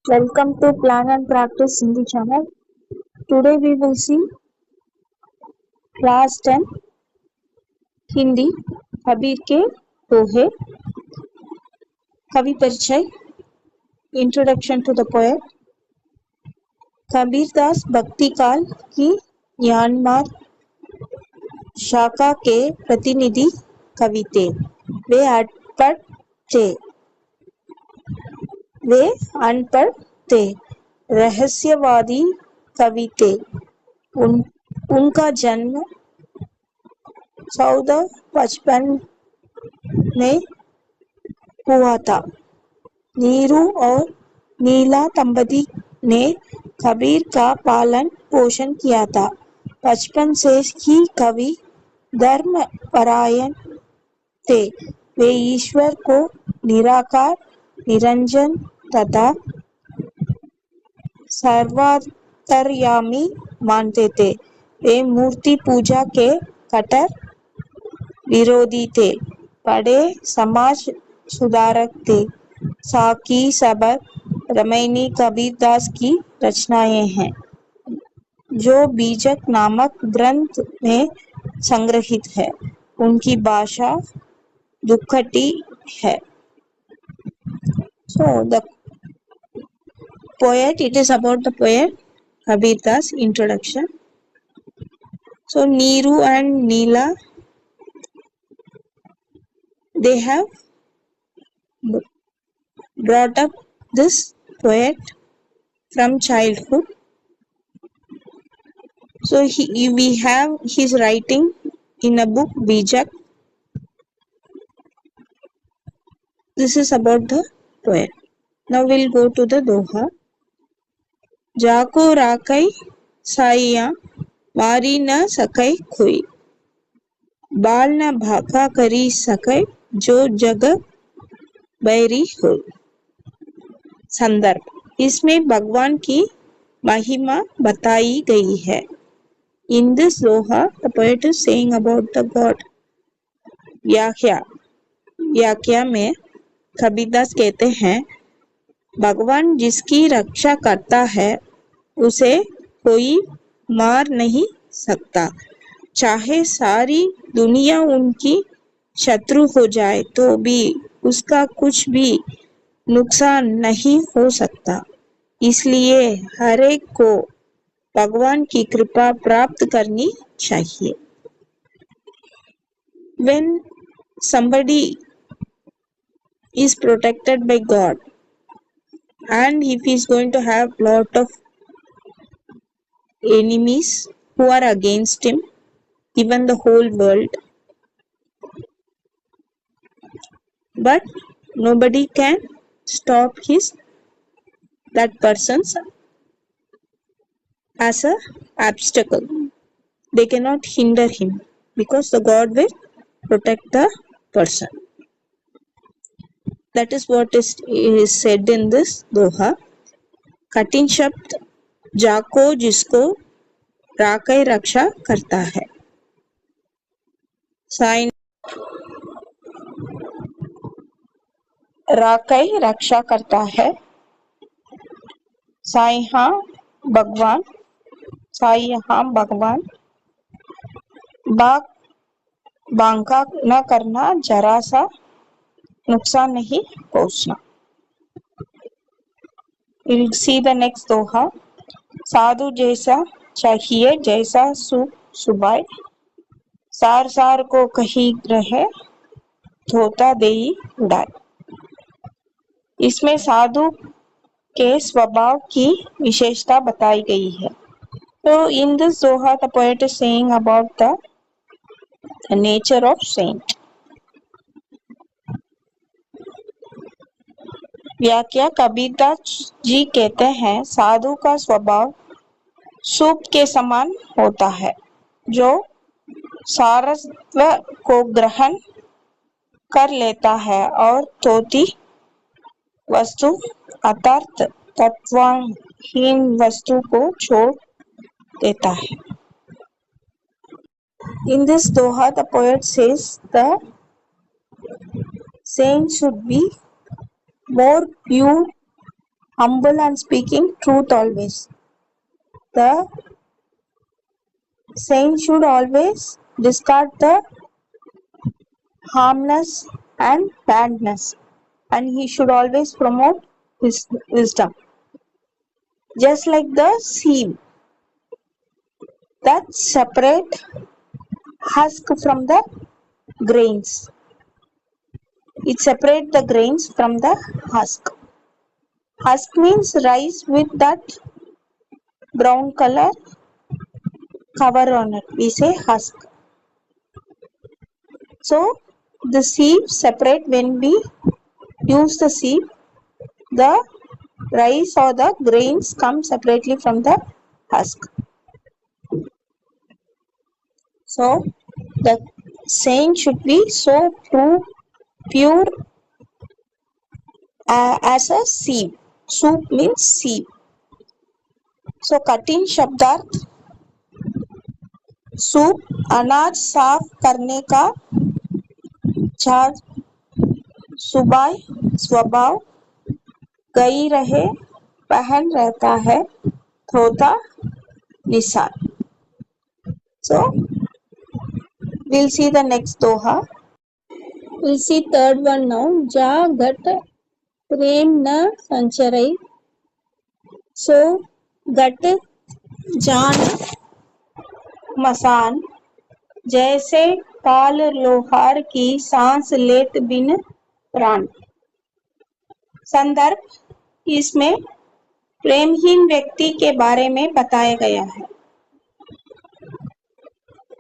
Welcome to Plan and Practice Hindi channel. Today we will see Class 10 Hindi Kabir के दोहे. कवि परिचय. Introduction to the poet. Kabirdas भक्ति काल की म्यांमार शाखा के प्रतिनिधि कवि थे. वे अनपढ़ थे, रहस्यवादी कवि थे. उनका जन्म 1455 में हुआ था. नीरू और नीला दंपति ने कबीर का पालन पोषण किया था. बचपन से ही कवि धर्मपरायण थे. वे ईश्वर को निराकार, निरंजन तथा सर्वांतर्यामी मानते थे. वे मूर्ति पूजा के कट्टर विरोधी थे. बड़े समाज सुधारक थे. साकी, सबक, रामायणी कबीरदास की रचनाएं हैं, जो बीजक नामक ग्रंथ में संग्रहित है. उनकी भाषा दुखटी है. So the poet, it is about the poet Kabirdas. Introduction. So Neeru and Neela, they have brought up this poet from childhood. So we have his writing in a book Bijak. This is about the poet. Now we'll go to the doha. जाको राकै साइया मारी न सकै कोई, बाल न भाका करी सकै जो जग बैरी हो. संदर्भ. इसमें भगवान की महिमा बताई गई है. In this doha, the poet is saying about the God. व्याख्या में कबीरदास कहते हैं, भगवान जिसकी रक्षा करता है उसे कोई मार नहीं सकता. चाहे सारी दुनिया उनकी शत्रु हो जाए तो भी उसका कुछ भी नुकसान नहीं हो सकता. इसलिए हर एक को भगवान की कृपा प्राप्त करनी चाहिए. When somebody is protected by God, and if he is going to have lot of enemies who are against him, even the whole world, but nobody can stop that person's as a obstacle. They cannot hinder him because the God will protect the person. That is what is said in this doha. कठिन शब्द जाको जिसको राकै रक्षा करता है. Sign राकै रक्षा करता है. साइहा भगवान, बाग बांका न करना, जरा सा नुकसान नहीं पहुंचना. We'll see the next दोहा. साधु जैसा चाहिए जैसा सुबाई, सार सार को कही रहे धोता देई उड़ाए. इसमें साधु के स्वभाव की विशेषता बताई गई है. So in this doha, the poet is saying about the nature of saint. व्याख्या. कबीरदास जी कहते हैं, साधु का स्वभाव सूप के समान होता है, जो सारस्वत को ग्रहण कर लेता है और तोती वस्तु अर्थात तत्वहीन वस्तु को छोड़ देता है. In this doha, the poet says the saint should be more pure humble and speaking truth always. The saint should always discard the harmless and badness, and he should always promote his wisdom. Just like the sieve that separate husk from the grains. It separates the grains from the husk. Husk means rice with that brown color cover on it. We say husk. So the sieve separate when we use the sieve, the rice or the grains come separately from the husk. So the saying should be so pure as a sieve. Soup means sieve. So कठिन शब्दार्थ soup अनाज साफ करने का चार सुबाय स्वभाव गई रहे पहन रहता है धोता Nisar. So we'll see the next doha. We'll see third one now. जा घट प्रेम न संचरई. So घट जान मसान जैसे काल लोहार की सांस लेत बिन प्राण. संदर्भ इसमें प्रेमहीन व्यक्ति के बारे में बताया गया है.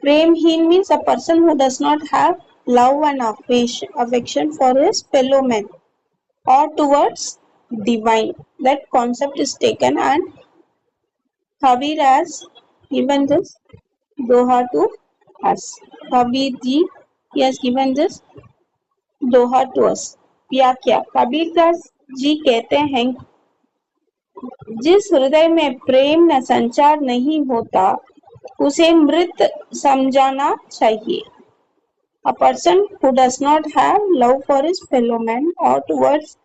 प्रेमहीन means a person who does not have love and affection for his fellow men or towards divine. That concept is taken, and Kabir has given this doha to us. Kabir ji, he has given this doha to us. व्याख्या. कबीरदास जी कहते हैं जिस हृदय में प्रेम न संचार नहीं होता उसे मृत समझाना चाहिए. A person who does not have love for his fellow man or towards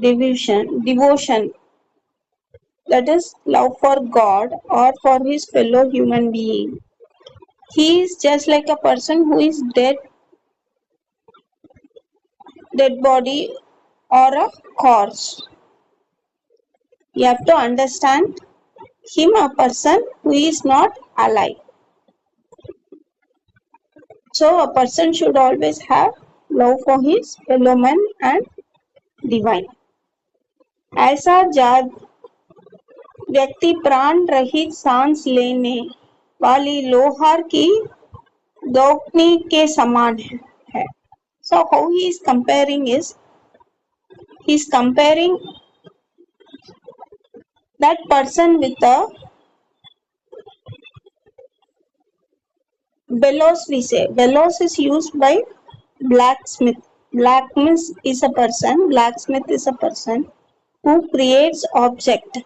devotion, that is love for God or for his fellow human being, he is just like a person who is dead body or a corpse. You have to understand him a person who is not alive. So a person should always have love for his fellow man and divine. ऐसा जब व्यक्ति प्राण रहित सांस लेने वाली लोहार की दौकनी के समान है. So how he is comparing is, he is comparing that person with a bellows. We say bellows is used by blacksmith. Blacksmith is a person who creates object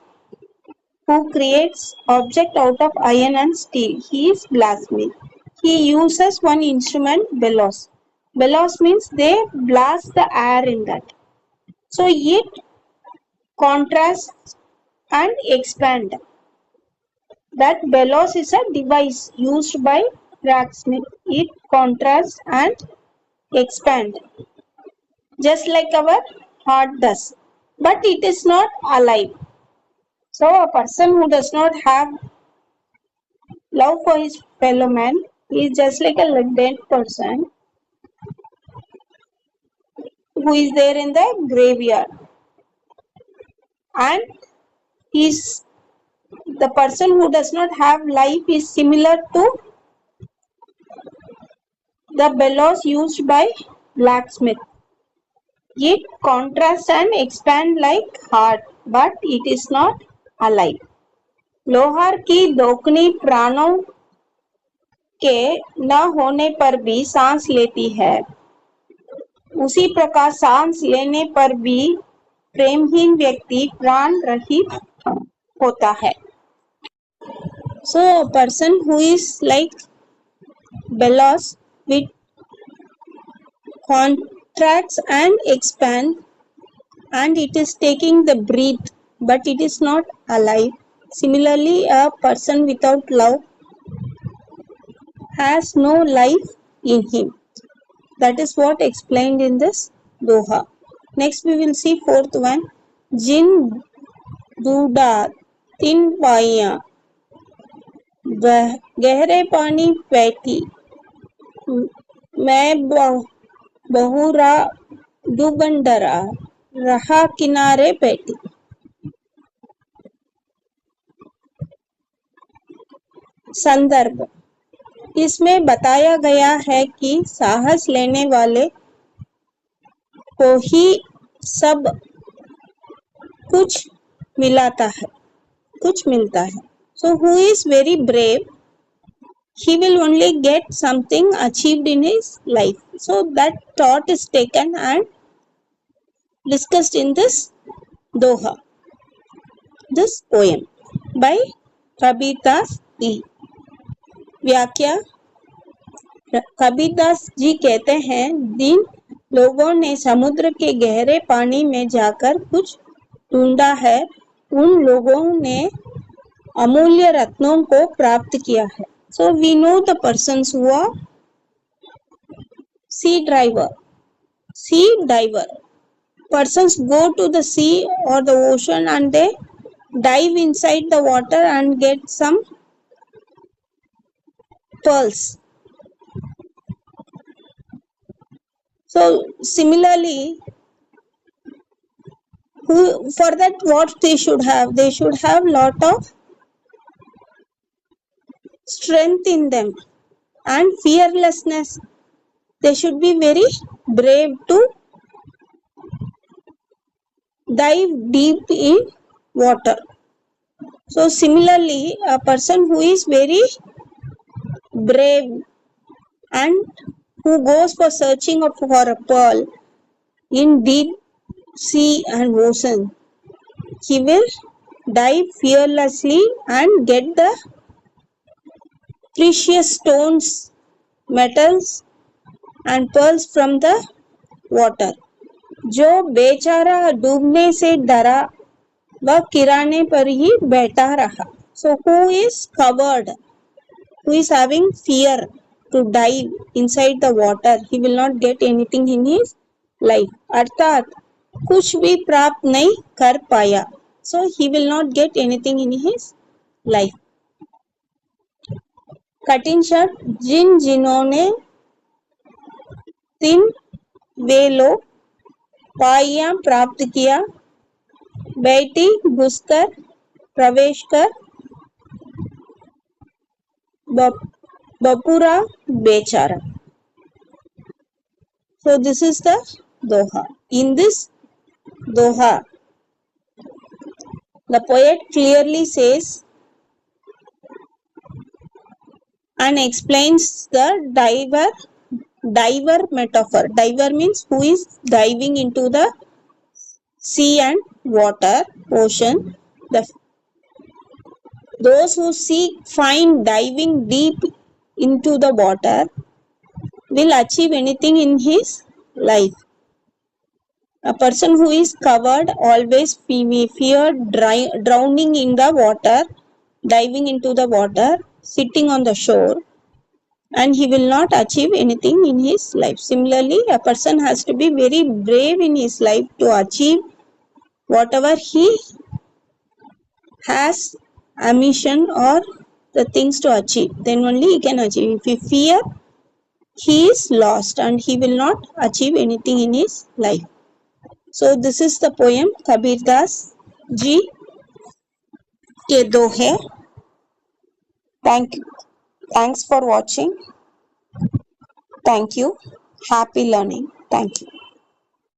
out of iron and steel. He is blacksmith. He uses one instrument, bellows. Bellows means they blast the air in that. So it contrasts and expand. That bellows is a device used by blacksmith. It contrasts and expand, just like our heart does, but it is not alive. So a person who does not have love for his fellow man is just like a dead person who is there in the graveyard, and the person who does not have life is similar to the bellows used by blacksmith. It contrasts and expands like heart, but it is not alive. लोहार की दोकनी प्राणों के न होने पर भी सांस लेती है, उसी प्रकार सांस लेने पर भी प्रेमहीन व्यक्ति प्राण रहित होता है. So a person who is like bellows, which contracts and expand, and it is taking the breath, but it is not alive. Similarly, a person without love has no life in him. That is what explained in this Doha. Next we will see fourth one. Jin Duda Tin Paiya गहरे पानी बैठी मैं बहुरा डूबंडरा रहा किनारे बैठी. संदर्भ. इसमें बताया गया है कि साहस लेने वाले को ही सब कुछ मिलता है. So who is very brave, he will only get something achieved in his life. So that thought is taken and discussed in this Doha, this poem by Kabirdas E. व्याख्या. कबीरदास जी कहते हैं, जिन लोगों ने समुद्र के गहरे पानी में जाकर कुछ ढूंढा है, उन लोगों ने अमूल्य रत्नों को प्राप्त किया है. So we know the persons who are sea diver. Persons go to the sea or the ocean and they dive inside the water and get some pearls. So similarly, for that what they should have? They should have lot of strength in them and fearlessness. They should be very brave to dive deep in water. So similarly, a person who is very brave and who goes for searching for a pearl in deep sea and ocean, he will dive fearlessly and get the precious stones, metals and pearls from the water. जो बेचारा डूबने से डरा वह किराने पर ही बैठा रहा. So who is covered, who is having fear to dive inside the water, he will not get anything in his life. अर्थात कुछ भी प्राप्त नहीं कर पाया. So he will not get anything in his life. कठिन शब्द. जिन्होंने तीन वे लोग पाइया प्राप्त किया, बैठी घुसकर प्रवेश कर बपुरा बेचारा. So this is the Doha. In this Doha, the poet clearly says and explains the diver metaphor. Diver means who is diving into the sea and water, ocean. Those who find diving deep into the water will achieve anything in his life. A person who is covered always fear drowning in the water, diving into the water, sitting on the shore, and he will not achieve anything in his life. Similarly, a person has to be very brave in his life to achieve whatever he has ambition or the things to achieve. Then only he can achieve. If he fear, he is lost and he will not achieve anything in his life. So this is the poem Kabirdas ji के दोहे. Thanks for watching. Thank you. Happy learning. Thank you.